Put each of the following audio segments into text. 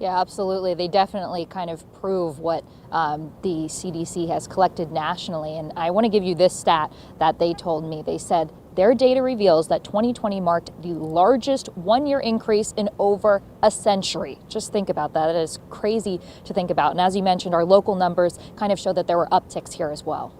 Yeah, absolutely. They definitely kind of prove what the CDC has collected nationally. And I want to give you this stat that they told me. They said their data reveals that 2020 marked the largest one-year increase in over a century. Just think about that. It is crazy to think about. And as you mentioned, our local numbers kind of show that there were upticks here as well.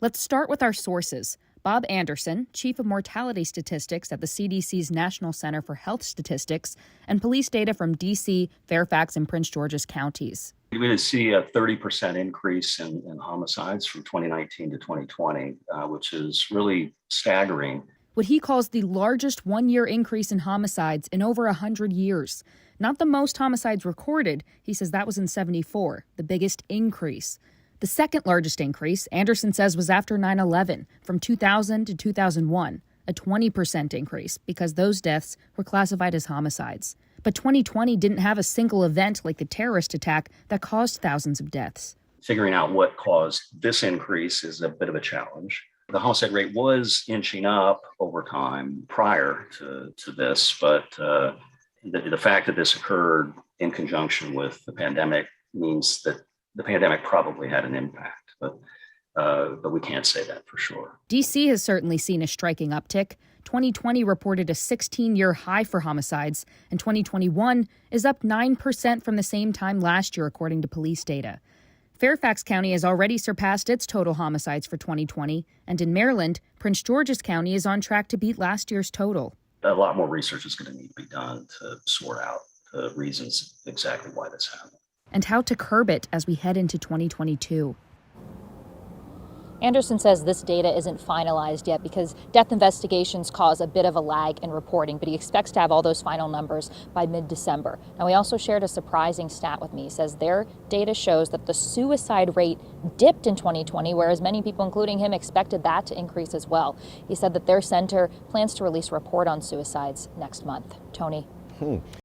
Let's start with our sources. Bob Anderson, Chief of Mortality Statistics at the CDC's National Center for Health Statistics, and police data from D.C., Fairfax, and Prince George's counties. We did see a 30% increase in homicides from 2019 to 2020, which is really staggering. What he calls the largest one-year increase in homicides in over 100 years. Not the most homicides recorded. He says that was in 1974, the biggest increase. The second largest increase, Anderson says, was after 9/11, from 2000 to 2001, a 20% increase because those deaths were classified as homicides. But 2020 didn't have a single event like the terrorist attack that caused thousands of deaths. Figuring out what caused this increase is a bit of a challenge. The homicide rate was inching up over time prior to this, but the fact that this occurred in conjunction with the pandemic means that the pandemic probably had an impact, but we can't say that for sure. D.C. has certainly seen a striking uptick. 2020 reported a 16-year high for homicides, and 2021 is up 9% from the same time last year, according to police data. Fairfax County has already surpassed its total homicides for 2020, and in Maryland, Prince George's County is on track to beat last year's total. A lot more research is going to need to be done to sort out the reasons exactly why this happened. And how to curb it as we head into 2022. Anderson says this data isn't finalized yet because death investigations cause a bit of a lag in reporting, but he expects to have all those final numbers by mid-December. Now, he also shared a surprising stat with me. He says their data shows that the suicide rate dipped in 2020, whereas many people, including him, expected that to increase as well. He said that their center plans to release a report on suicides next month. Tony.